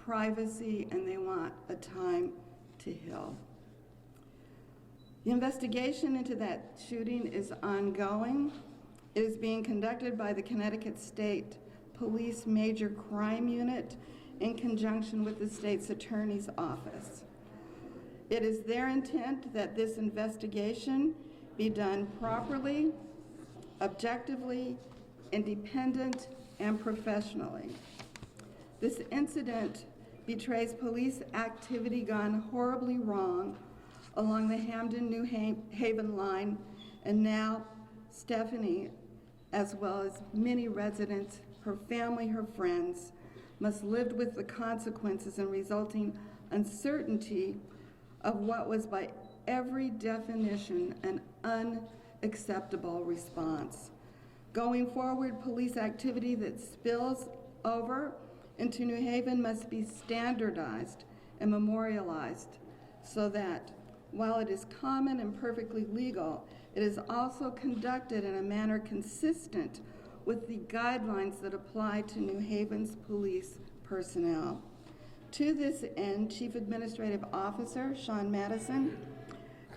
privacy, and they want a time to heal. The investigation into that shooting is ongoing. It is being conducted by the Connecticut State Police Major Crime Unit in conjunction with the state's attorney's office. It is their intent that this investigation be done properly, objectively, independent, and professionally. This incident betrays police activity gone horribly wrong along the Hamden-New Haven line, and now Stephanie, as well as many residents, her family, her friends, must live with the consequences and resulting uncertainty of what was by every definition an unacceptable response. Going forward, police activity that spills over into New Haven must be standardized and memorialized so that while it is common and perfectly legal, it is also conducted in a manner consistent with the guidelines that apply to New Haven's police personnel. To this end, Chief Administrative Officer Sean Madison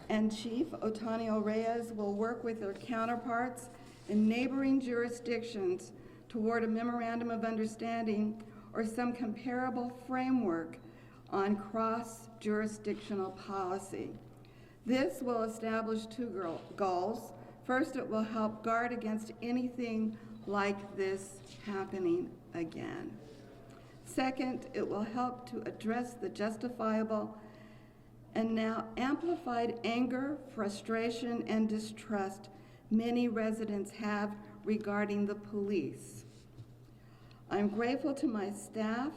and Chief Otanio Reyes will work with their counterparts in neighboring jurisdictions toward a memorandum of understanding or some comparable framework on cross-jurisdictional policy. This will establish two goals. First, it will help guard against anything like this happening again. Second, it will help to address the justifiable and now amplified anger, frustration, and distrust many residents have regarding the police. I'm grateful to my staff,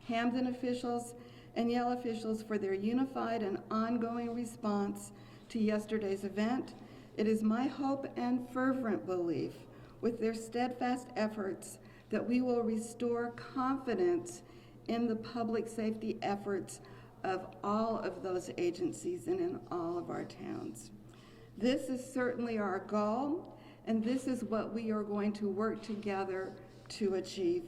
Hamden officials, and Yale officials for their unified and ongoing response to yesterday's event. It is my hope and fervent belief, with their steadfast efforts, that we will restore confidence in the public safety efforts of all of those agencies and in all of our towns. This is certainly our goal, and this is what we are going to work together to achieve.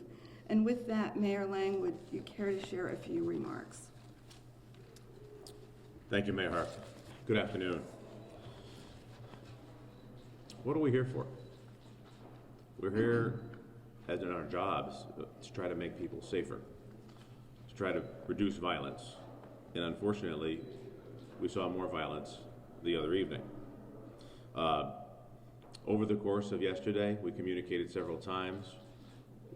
And with that, Mayor Lang, would you care to share a few remarks? Thank you, Mayor Hart. Good afternoon. What are we here for? We're here, as in our jobs, to try to make people safer, to try to reduce violence. And unfortunately, we saw more violence the other evening. Over the course of yesterday, we communicated several times.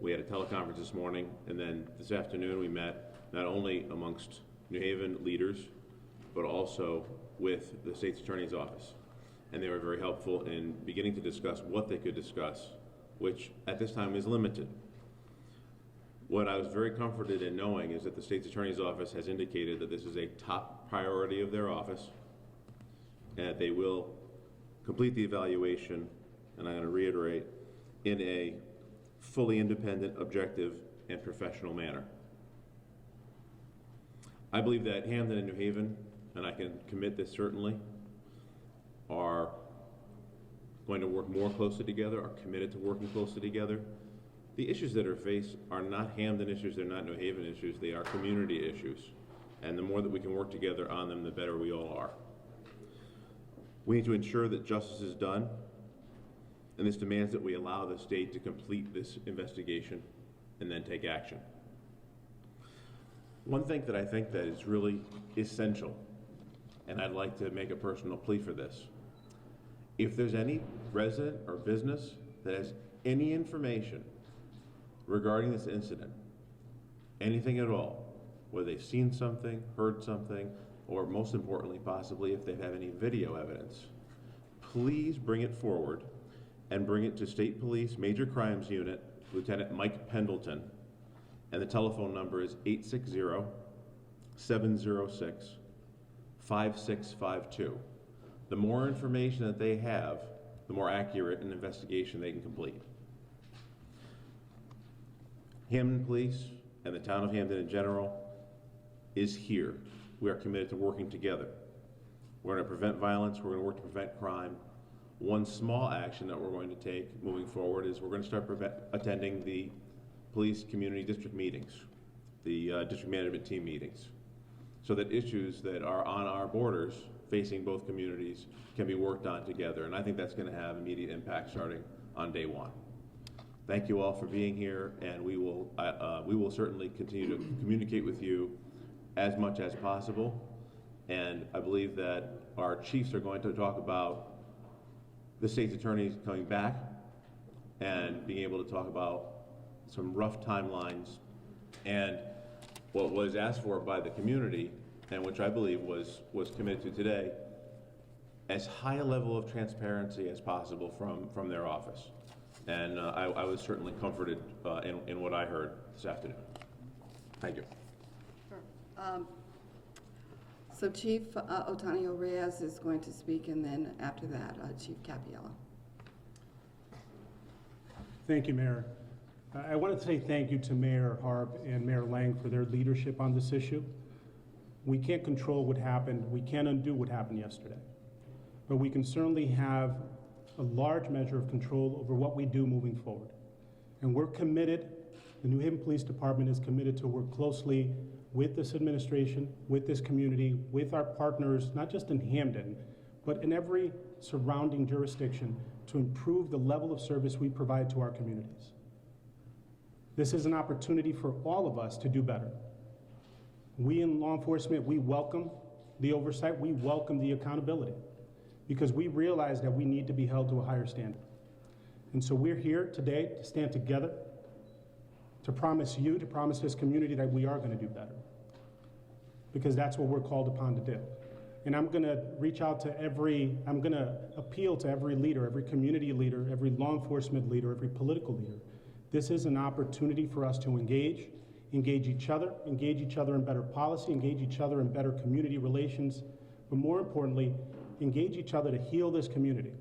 We had a teleconference this morning, and then this afternoon we met not only amongst New Haven leaders, but also with the state's attorney's office. And they were very helpful in beginning to discuss what they could discuss, which at this time is limited. What I was very comforted in knowing is that the state's attorney's office has indicated that this is a top priority of their office, and that they will complete the evaluation, and I'm going to reiterate, in a fully independent, objective, and professional manner. I believe that Hamden and New Haven, and I can commit this certainly, are going to work more closely together, are committed to working closely together. The issues that are faced are not Hamden issues, they're not New Haven issues, they are community issues. And the more that we can work together on them, the better we all are. We need to ensure that justice is done, and this demands that we allow the state to complete this investigation and then take action. One thing that I think that is really essential, and I'd like to make a personal plea for this, if there's any resident or business that has any information regarding this incident, anything at all, whether they've seen something, heard something, or most importantly, possibly if they have any video evidence, please bring it forward and bring it to State Police Major Crimes Unit, Lieutenant Mike Pendleton, and the telephone number is 860-706-5652. The more information that they have, the more accurate an investigation they can complete. Hamden Police and the town of Hamden in general is here. We are committed to working together. We're going to prevent violence, we're going to work to prevent crime. One small action that we're going to take moving forward is we're going to start attending the police community district meetings. the district management team meetings, so that issues that are on our borders facing both communities can be worked on together. And I think that's going to have immediate impact starting on day one. Thank you all for being here, and we will certainly continue to communicate with you as much as possible. And I believe that our chiefs are going to talk about the state's attorneys coming back and being able to talk about some rough timelines and what was asked for by the community, and which I believe was committed to today, as high a level of transparency as possible from their office. And I was certainly comforted in what I heard this afternoon. Thank you. Sure. So Chief Otonio Reyes is going to speak, and then after that, Chief Capiello. Thank you, Mayor. I want to say thank you to Mayor Harp and Mayor Lang for their leadership on this issue. We can't control what happened. We can't undo what happened yesterday. But we can certainly have a large measure of control over what we do moving forward. And we're committed, the New Haven Police Department is committed to work closely with this administration, with this community, with our partners, not just in Hamden, but in every surrounding jurisdiction to improve the level of service we provide to our communities. This is an opportunity for all of us to do better. We in law enforcement, we welcome the oversight, we welcome the accountability, because we realize that we need to be held to a higher standard. And so we're here today to stand together, to promise you, to promise this community that we are going to do better, because that's what we're called upon to do. And I'm going to reach out to I'm going to appeal to every leader, every community leader, every law enforcement leader, every political leader. This is an opportunity for us to engage each other in better policy, engage each other in better community relations, but more importantly, engage each other to heal this community.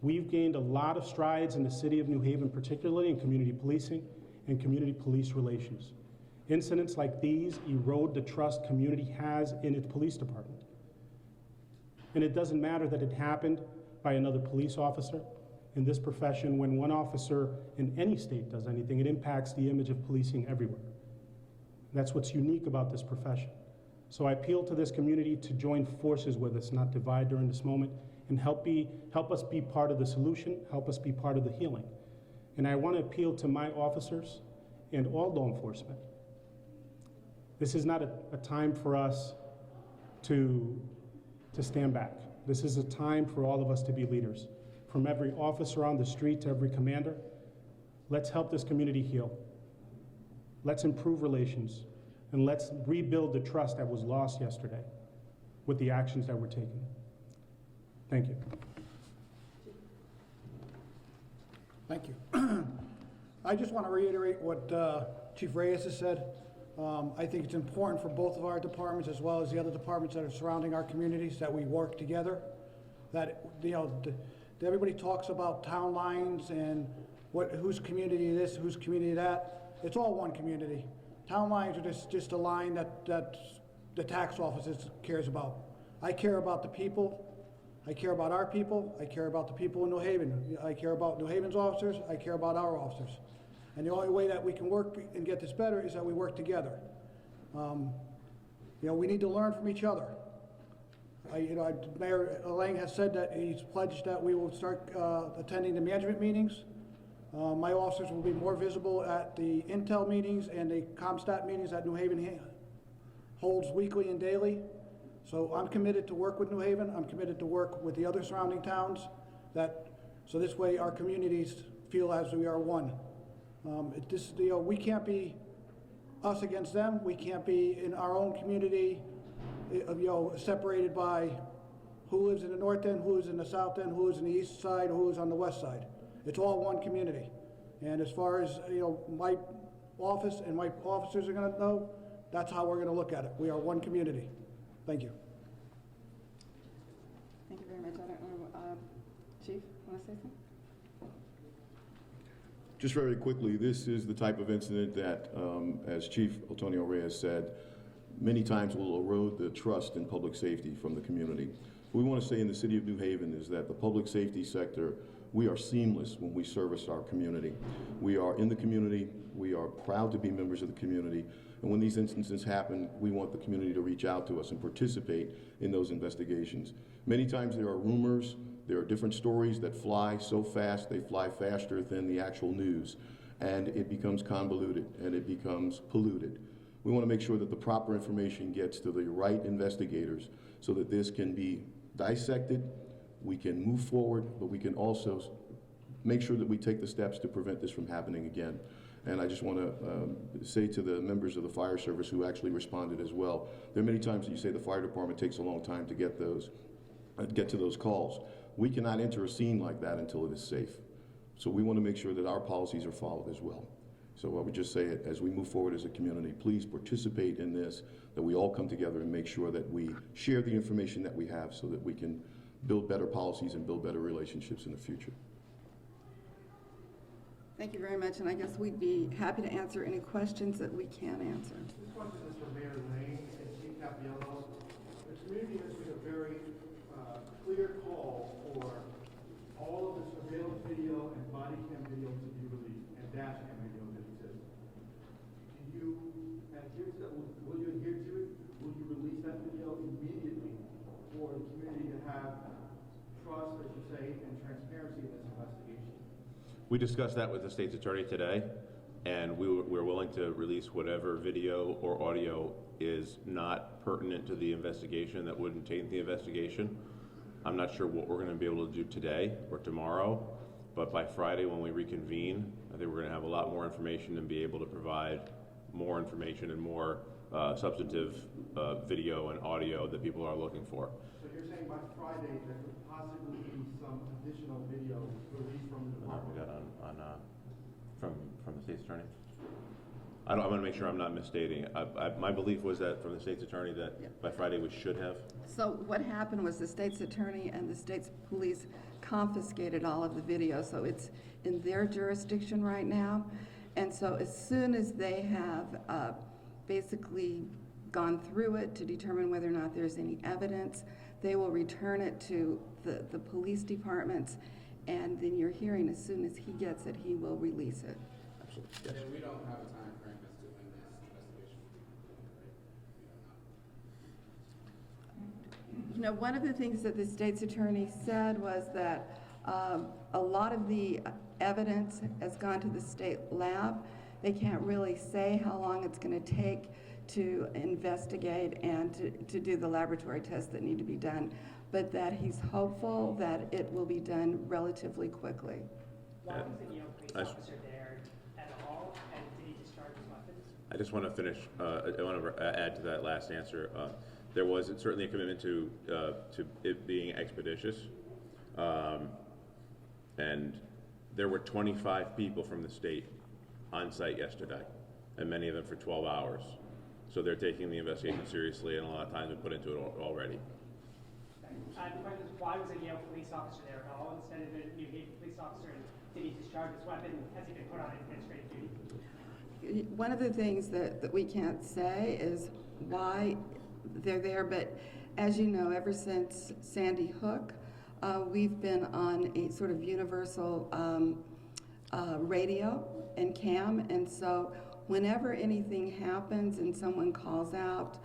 We've gained a lot of strides in the city of New Haven, particularly in community policing and community police relations. Incidents like these erode the trust community has in its police department. And it doesn't matter that it happened by another police officer. In this profession, when one officer in any state does anything, it impacts the image of policing everywhere. That's what's unique about this profession. So I appeal to this community to join forces with us, not divide during this moment, and help us be part of the solution, help us be part of the healing. And I want to appeal to my officers and all law enforcement. This is not a time for us to stand back. This is a time for all of us to be leaders. From every officer on the street to every commander, let's help this community heal. Let's improve relations, and let's rebuild the trust that was lost yesterday with the actions that we're taking. Thank you. Thank you. I just want to reiterate what Chief Reyes has said. I think it's important for both of our departments, as well as the other departments that are surrounding our communities, that we work together. That, you know, everybody talks about town lines and whose community this, whose community that. It's all one community. Town lines are just a line that the tax office cares about. I care about the people. I care about our people. I care about the people in New Haven. I care about New Haven's officers. I care about our officers. And the only way that we can work and get this better is that we work together. You know, we need to learn from each other. Mayor Lang has said that he's pledged that we will start attending the management meetings. My officers will be more visible at the Intel meetings and the ComStat meetings that New Haven holds weekly and daily. So I'm committed to work with New Haven. I'm committed to work with the other surrounding towns, so this way our communities feel as we are one. We can't be us against them. We can't be in our own community, separated by who lives in the north end, who lives in the south end, who lives in the east side, who lives on the west side. It's all one community. And as far as my office and my officers are going to know, that's how we're going to look at it. We are one community. Thank you. Thank you very much. I don't know, Chief, want to say something? Just very quickly, this is the type of incident that, as Chief Otonio Reyes said, many times will erode the trust in public safety from the community. What we want to say in the city of New Haven is that the public safety sector, we are seamless when we service our community. We are in the community, we are proud to be members of the community, And when these instances happen, we want the community to reach out to us and participate in those investigations. Many times there are rumors, there are different stories that fly so fast, they fly faster than the actual news, and it becomes convoluted and it becomes polluted. We want to make sure that the proper information gets to the right investigators so that this can be dissected, we can move forward, but we can also make sure that we take the steps to prevent this from happening again. And I just want to say to the members of the fire service who actually responded as well, there are many times that you say the fire department takes a long time to get to those calls. We cannot enter a scene like that until it is safe. So we want to make sure that our policies are followed as well. So I would just say, as we move forward as a community, please participate in this, that we all come together and make sure that we share the information that we have so that we can build better policies and build better relationships in the future. Thank you very much, and I guess we'd be happy to answer any questions that we can answer. This question is for Mayor Lane and Chief Capiello. The community has made a very clear call for all of the surveillance video and body cam video to be released, and dash cam video that exists. Do you adhere to that? Will you adhere to it? Will you release that video immediately for the community to have trust, as you say, and transparency in this investigation? We discussed that with the state's attorney today, and we're willing to release whatever video or audio is not pertinent to the investigation, that wouldn't taint the investigation. I'm not sure what we're going to be able to do today or tomorrow, but by Friday when we reconvene, I think we're going to have a lot more information and be able to provide more information and more substantive video and audio that people are looking for. So you're saying by Friday there could possibly be some additional video released from the We department? got from the state's attorney. I want to make sure I'm not misstating. My belief was that from the state's attorney that by Friday we should have. So what happened was the state's attorney and the state's police confiscated all of the video, so it's in their jurisdiction right now. And so as soon as they have basically gone through it to determine whether or not there's any evidence, they will return it to the police departments, and then you're hearing as soon as he gets it, he will release it. Absolutely. And we don't have a time frame as to when this investigation will be complete, right? You know, one of the things that the state's attorney said was that a lot of the evidence has gone to the state lab. They can't really say how long it's going to take to investigate and to do the laboratory tests that need to be done, but that he's hopeful that it will be done relatively quickly. Why wasn't Yale police officer there at all, and did he discharge his weapons? I just want to finish, I want to add to that last answer. There was certainly a commitment to it being expeditious. And there were 25 people from the state on site yesterday, and many of them for 12 hours. So they're taking the investigation seriously, and a lot of time has been put into it already. The question is, why was a Yale police officer there at all instead of a New Haven police officer? And did he discharge his weapon? Has he been put on administrative duty? One of the things that we can't say is why they're there, but as you know, ever since Sandy Hook, we've been on a sort of universal radio and cam, and so whenever anything happens and someone calls out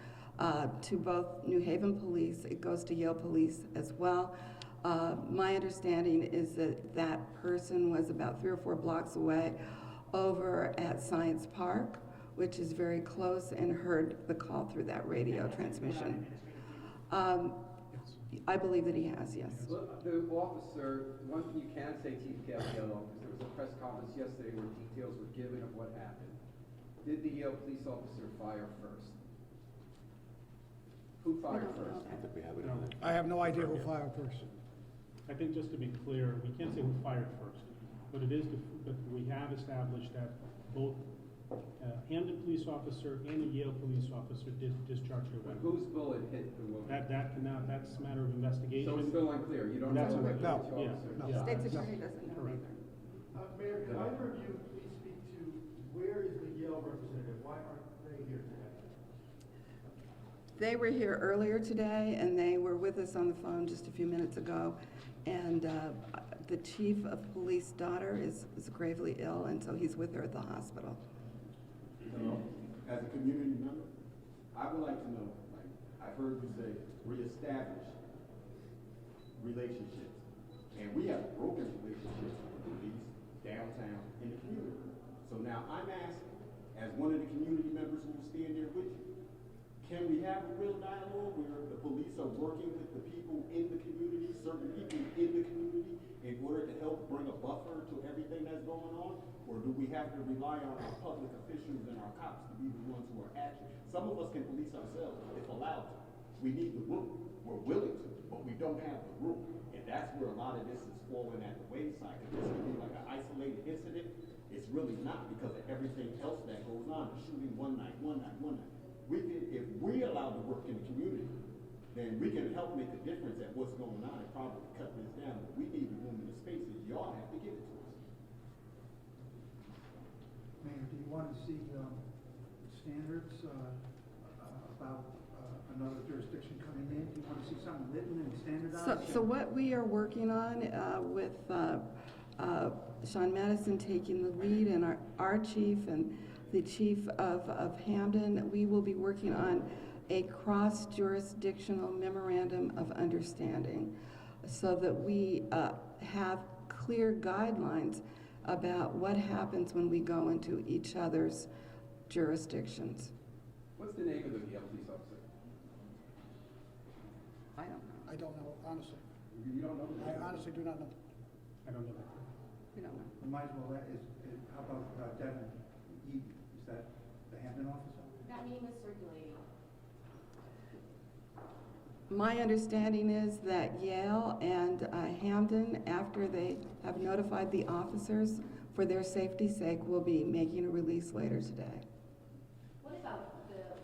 to both New Haven police, it goes to Yale police as well. My understanding is that that person was about 3 or 4 blocks away over at Science Park, which is very close, and heard the call through that radio transmission. I believe that he has, yes. Well, the officer, one thing you can say, Chief Capiello, because there was a press conference yesterday where details were given of what happened. Did the Yale police officer fire first? Who fired first? I think we have it No. in there. I have no idea who fired first. I think just to be clear, we can't say who fired first, but but we have established that both Hamden police officer and a Yale police officer did discharge their But weapons. whose bullet hit the woman? That's a matter of investigation. So it's still unclear. You don't know That's what unclear. the No. officer. No. Yeah. State's attorney doesn't know Correct. either. Mayor, could either of you please speak to where is the Yale representative? Why aren't they here today? They were here earlier today, and they were with us on the phone just a few minutes ago. And the chief of police daughter is gravely ill, and so he's with her at the hospital. as a community member, I would like to know, like, I've heard you say, reestablish relationships. And we have broken relationships with the police, downtown, in the community. So now I'm asking, as one of the community members who will stand there with you, can we have a real dialogue where the police are working with the people in the community, certain people in the community, in order to help bring a buffer to everything that's going on? Or do we have to rely on our public officials and our cops to be the ones who are acting? Some of us can police ourselves if allowed to. We need the room. We're willing to, but we don't have the room. And that's where a lot of this is falling at the wayside. Because this could be like an isolated incident. It's really not, because of everything else that goes on. The shooting one night. We can, if we allow to work in the community, then we can help make a difference at what's going on and probably cut this down. But we need the room and the spaces. Y'all have to give it to us. Mayor, do you want to see standards about another jurisdiction coming in? Do you want to see something written and standardized? So what we are working on with Sean Madison taking the lead, and our chief and the chief of Hamden, we will be working on a cross-jurisdictional memorandum of understanding so that we have clear guidelines about what happens when we go into each other's jurisdictions. What's the name of the Yale police officer? I don't know. I don't know, honestly. You don't know? I honestly do not know. I don't know that. We don't know. We might as well, how about Devin Eaton? Is that the Hampton officer? That name is circulating. My understanding is that Yale and Hamden, after they have notified the officers for their safety's sake, will be making a release later today. What about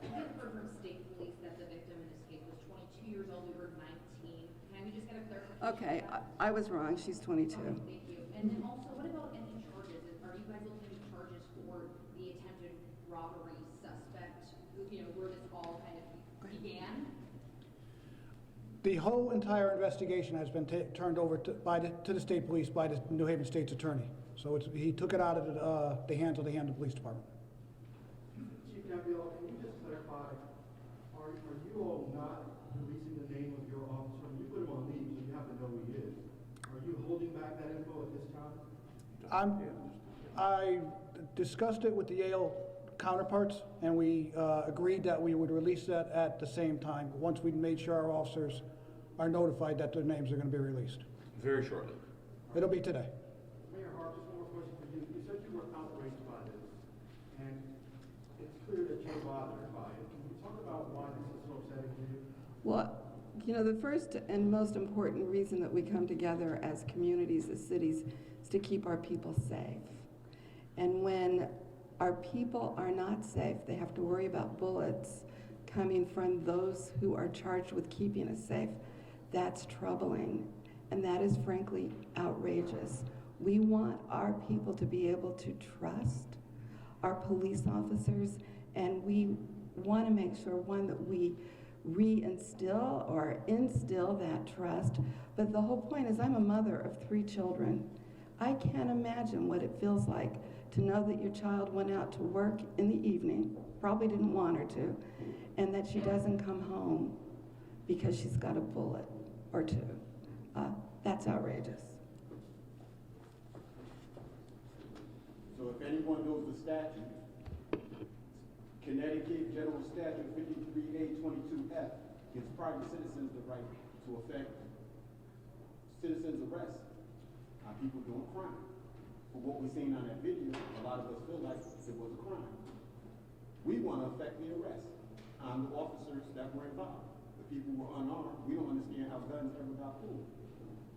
we had heard from state police that the victim in this case was 22 years old, we heard 19. Can we just get a clarification? Okay, I was wrong, she's 22. Okay, thank you. And then also, what about any charges? Are you guys looking at charges for the attempted robbery suspect, where this all kind of began? The whole entire investigation has been turned over to the state police by the New Haven State's attorney. So he took it out of the hands of the Hampton Police Department. Chief Gabrielle, can you just clarify, are you all not releasing the name of your officer? When you put him on leave, so you have to know who he is. Are you holding back that info at this time? I discussed it with the Yale counterparts, and we agreed that we would release that at the same time, once we made sure our officers are notified that their names are going to be released. Very shortly. It'll be today. Mayor Hart, just one more question for you. You said you were outraged by this, and it's clear that you're bothered by it. Can you talk about why this is so upsetting to you? Well, the first and most important reason that we come together as communities, as cities, is to keep our people safe. And when our people are not safe, they have to worry about bullets coming from those who are charged with keeping us safe. That's troubling, and that is frankly outrageous. We want our people to be able to trust our police officers, and we want to make sure, one, that we reinstill or instill that trust. But the whole point is, I'm a mother of 3 children. I can't imagine what it feels like to know that your child went out to work in the evening, probably didn't want her to, and that she doesn't come home because she's got a bullet or 2. That's outrageous. So if anyone knows the statute, Connecticut General Statute 53A 22F gives private citizens the right to effect citizens' arrest on people doing crime. For what we've seen on that video, a lot of us feel like it was a crime. We want to effect the arrest on the officers that were involved. The people were unarmed. We don't understand how guns ever got pulled.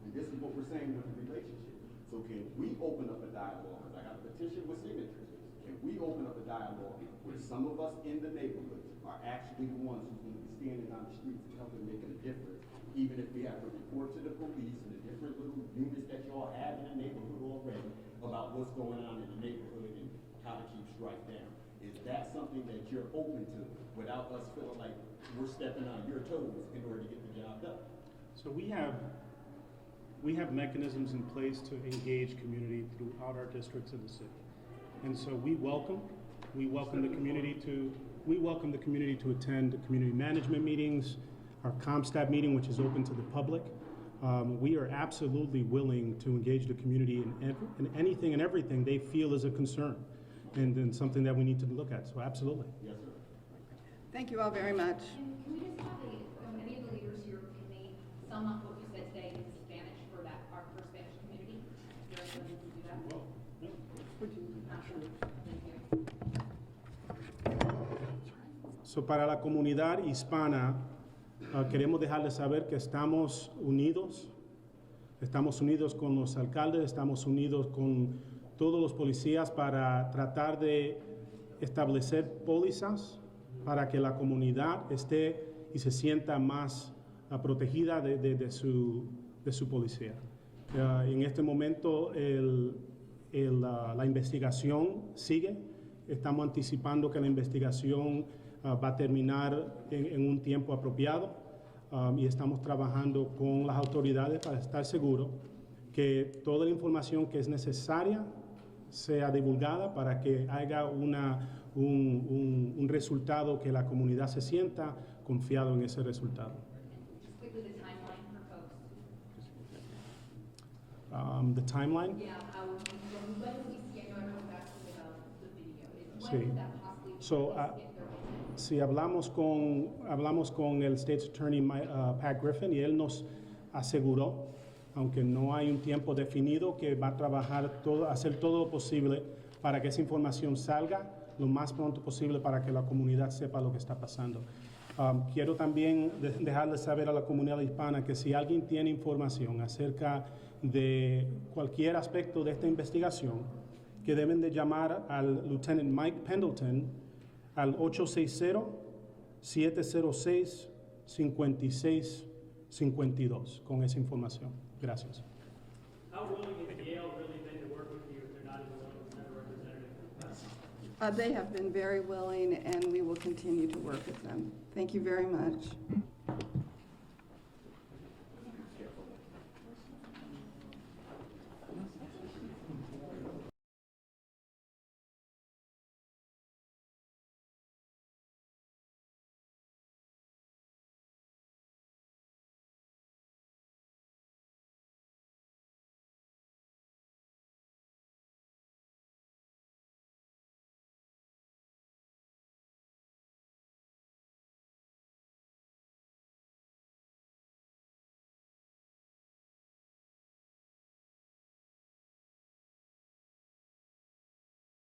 And this is what we're saying with the relationship. So can we open up a dialogue? Because I got a petition with signatures. Can we open up a dialogue where some of us in the neighborhoods are actually the ones who's going to be standing on the streets and helping making a difference, even if we have to report to the police and the different little units that y'all have in the neighborhood already about what's going on in the neighborhood and how to keep strife down? Is that something that you're open to without us feeling like we're stepping on your toes in order to get the job done? So we have mechanisms in place to engage community throughout our districts in the city. And so we welcome We welcome the community to attend the community management meetings, our ComStat meeting, which is open to the public. We are absolutely willing to engage the community in anything and everything they feel is a concern and something that we need to look at. So absolutely. Yes, sir. Thank you all very much. And can we just have any of the leaders here, can they sum up what you said today in Spanish for our Spanish community? Is there anyone who can do that? So para la comunidad hispana, queremos dejarles saber que estamos unidos con los alcaldes, estamos unidos con todos los policías para tratar de establecer pólizas para que la comunidad esté y se sienta más protegida de su policía. En este momento la investigación sigue. Estamos anticipando que la investigación va a terminar en un tiempo apropiado y estamos trabajando con las autoridades para estar seguros que toda la información que es necesaria sea divulgada para que haya un resultado que la comunidad se sienta confiado en ese resultado. Just quickly, the timeline for folks. The timeline? Yeah, when would we see, I know everyone's asking about the video. Sí. When would that possibly So, get their business? si hablamos con el State's Attorney Pat Griffin y él nos aseguró, aunque no hay un tiempo definido, que va a trabajar hacer todo lo posible para que esa información salga lo más pronto posible para que la comunidad sepa lo que está pasando. Quiero también dejarles saber a la comunidad hispana que si alguien tiene información acerca de cualquier aspecto de esta investigación, que deben de llamar al Lieutenant Mike Pendleton al 860-706-5652 con esa información. Gracias. How willing has Yale really been to work with you if they're not even willing to send a representative? They have been very willing, and we will continue to work with them. Thank you very much.